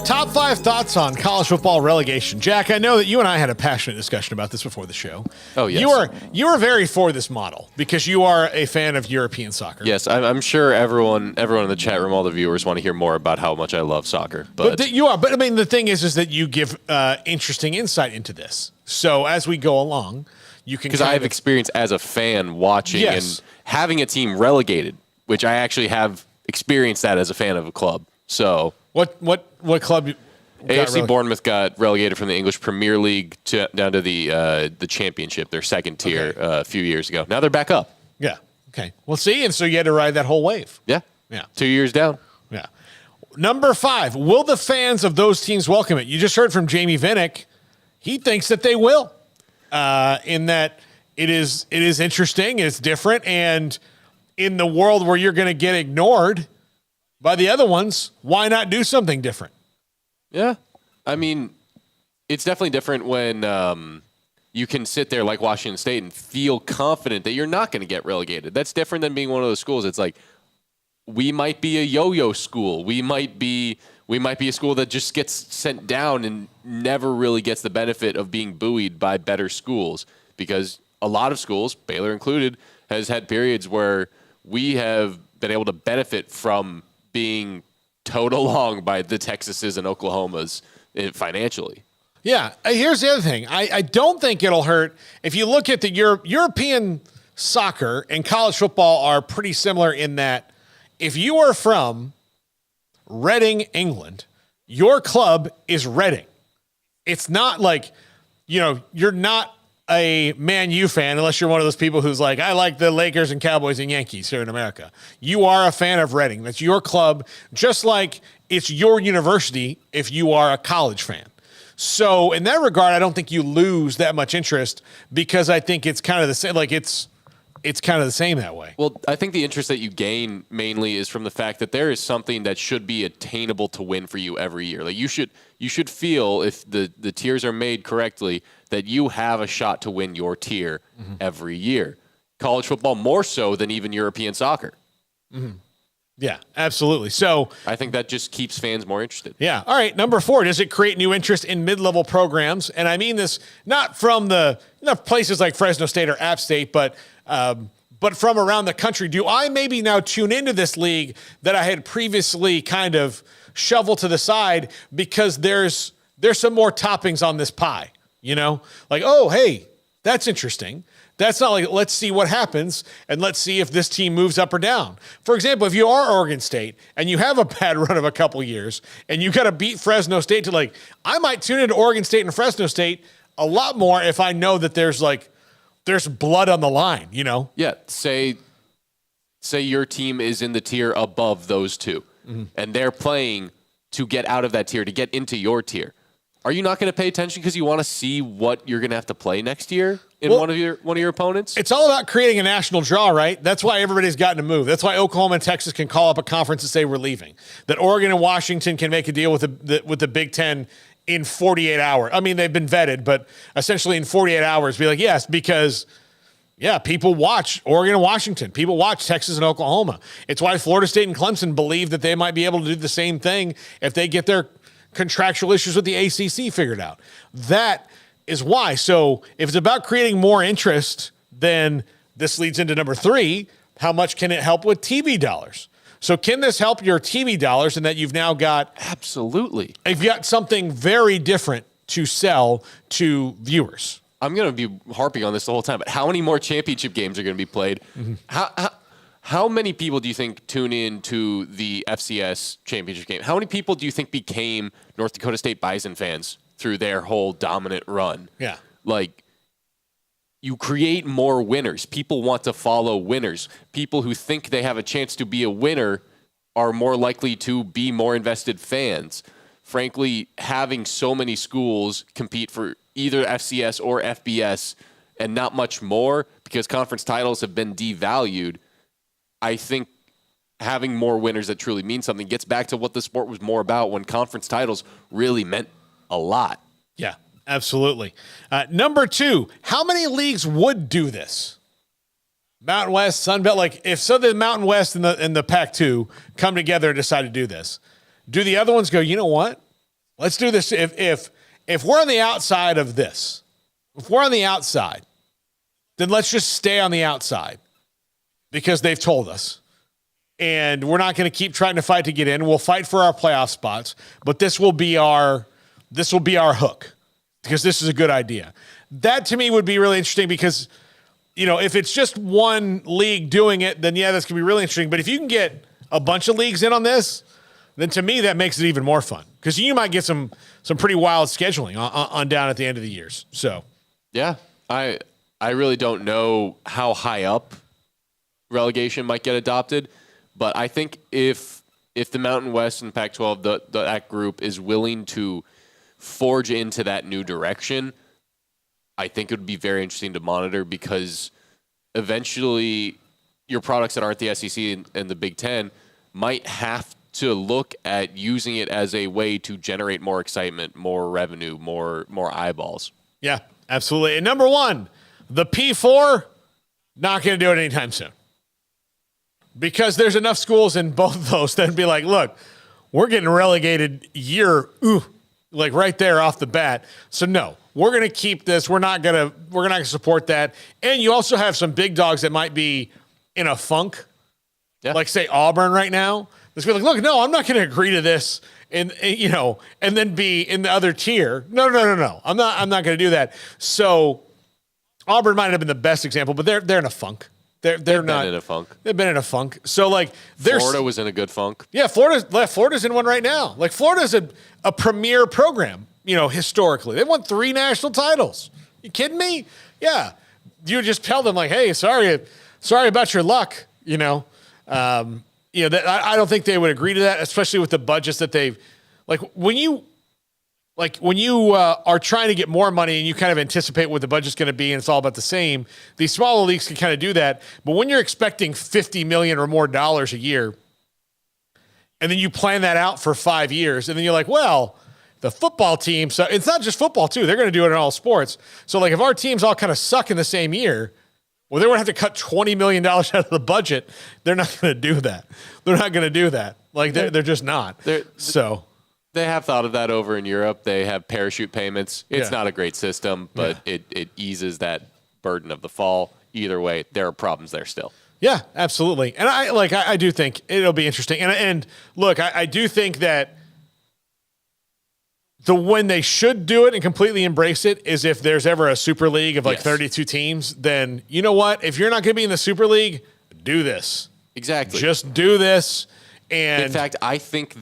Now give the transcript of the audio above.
Top 5 thoughts on college football relegation. Jack, I know that you and I had a passionate discussion about this before the show. Oh, yes. You are very for this model because you are a fan of European soccer. Yes, I'm sure everyone in the chat room, all the viewers want to hear more about how much I love soccer. But you are. But I mean, the thing is that you give interesting insight into this. So as we go along, you can, because I have experience as a fan watching and having a team relegated, which I actually have experienced that as a fan of a club. So what club? AFC Bournemouth got relegated from the English Premier League down to the Championship, their second tier, a few years ago. Now they're back up. Yeah. Okay. Well, see, and so you had to ride that whole wave. Yeah. Yeah. 2 years down. Yeah. Number 5. Will the fans of those teams welcome it? You just heard from Jamie Vinnick. He thinks that they will. In that it is interesting, it's different, and in the world where you're going to get ignored by the other ones, why not do something different? Yeah. I mean, it's definitely different when you can sit there like Washington State and feel confident that you're not going to get relegated. That's different than being one of those schools. It's like, we might be a yo-yo school. We might be a school that just gets sent down and never really gets the benefit of being buoyed by better schools, because a lot of schools, Baylor included, has had periods where we have been able to benefit from being towed along by the Texases and Oklahomas financially. Yeah. Here's the other thing. I don't think it'll hurt. If you look at the European soccer and college football are pretty similar in that if you are from Reading, England, your club is Reading. It's not like, you're not a Man U fan unless you're one of those people who's like, I like the Lakers and Cowboys and Yankees here in America. You are a fan of Reading. That's your club, just like it's your university if you are a college fan. So in that regard, I don't think you lose that much interest because I think it's kind of the same. Like it's kind of the same that way. Well, I think the interest that you gain mainly is from the fact that there is something that should be attainable to win for you every year. Like you should feel, if the tiers are made correctly, that you have a shot to win your tier every year. College football more so than even European soccer. Mm-hmm. Yeah, absolutely. So I think that just keeps fans more interested. Yeah. All right. Number 4, does it create new interest in mid-level programs? And I mean this not from the places like Fresno State or App State, but from around the country. Do I maybe now tune into this league that I had previously kind of shoveled to the side because there's some more toppings on this pie, Like, oh, hey, that's interesting. That's not like, let's see what happens and let's see if this team moves up or down. For example, if you are Oregon State and you have a bad run of a couple years and you got to beat Fresno State I might tune into Oregon State and Fresno State a lot more if I know that there's blood on the line, Yeah. Say your team is in the tier above those two and they're playing to get out of that tier, to get into your tier. Are you not going to pay attention because you want to see what you're going to have to play next year in one of your opponents? It's all about creating a national draw, right? That's why everybody's gotten to move. That's why Oklahoma and Texas can call up a conference and say we're leaving. That Oregon and Washington can make a deal with the Big Ten in 48 hours. I mean, they've been vetted, but essentially in 48 hours, be like, yes, because people watch Oregon and Washington. People watch Texas and Oklahoma. It's why Florida State and Clemson believe that they might be able to do the same thing if they get their contractual issues with the ACC figured out. That is why. So if it's about creating more interest, then this leads into number 3. How much can it help with TV dollars? So can this help your TV dollars in that you've now got... Absolutely. You've got something very different to sell to viewers. I'm going to be harping on this the whole time, but how many more championship games are going to be played? How many people do you think tune in to the FCS championship game? How many people do you think became North Dakota State Bison fans through their whole dominant run? Yeah. Like, you create more winners. People want to follow winners. People who think they have a chance to be a winner are more likely to be more invested fans. Frankly, having so many schools compete for either FCS or FBS and not much more because conference titles have been devalued, I think having more winners that truly mean something gets back to what the sport was more about when conference titles really meant a lot. Yeah, absolutely. Number 2, how many leagues would do this? Mountain West, Sun Belt. Like if the Mountain West and the Pac-12 come together and decide to do this, do the other ones go, you know what? let's do this. If we're on the outside of this, if we're on the outside, then let's just stay on the outside because they've told us. And we're not going to keep trying to fight to get in. We'll fight for our playoff spots, but this will be our hook because this is a good idea. That to me would be really interesting because, if it's just one league doing it, then yeah, that's going to be really interesting. But if you can get a bunch of leagues in on this, then to me that makes it even more fun because you might get some pretty wild scheduling on down at the end of the years. So, yeah, I really don't know how high up relegation might get adopted. But I think if the Mountain West and Pac-12, that group is willing to forge into that new direction, I think it would be very interesting to monitor because eventually your products that aren't the SEC and the Big Ten might have to look at using it as a way to generate more excitement, more revenue, more eyeballs. Yeah, absolutely. And number one, the P4, not going to do it anytime soon. Because there's enough schools in both of those that'd be like, look, we're getting relegated like right there off the bat. So no, we're going to keep this. We're not going to support that. And you also have some big dogs that might be in a funk. Yeah. Like say Auburn right now. Let's be like, look, no, I'm not going to agree to this. And then be in the other tier. No. I'm not going to do that. So Auburn might have been the best example, but they're in a funk. They're not in a funk. They've been in a funk. So like Florida was in a good funk. Yeah, Florida's in one right now. Like Florida's a premier program, historically. They won 3 national titles. You kidding me? Yeah. You just tell them like, hey, sorry about your luck, I don't think they would agree to that, especially with the budgets that they've when you are trying to get more money and you kind of anticipate what the budget's going to be and it's all about the same, these smaller leagues can kind of do that. But when you're expecting $50 million or more a year, and then you plan that out for 5 years, and then you're like, well, the football team, so it's not just football too. They're going to do it in all sports. So like if our teams all kind of suck in the same year, well, they're going to have to cut $20 million out of the budget. They're not going to do that. They're not going to do that. Like they're just not. They have thought of that over in Europe. They have parachute payments. It's not a great system, but it eases that burden of the fall. Either way, there are problems there still. Yeah, absolutely. And I do think it'll be interesting. And look, I do think that when they should do it and completely embrace it is if there's ever a Super League of 32 teams, then you know what? If you're not going to be in the Super League, do this. Exactly. Just do this. And in fact, I think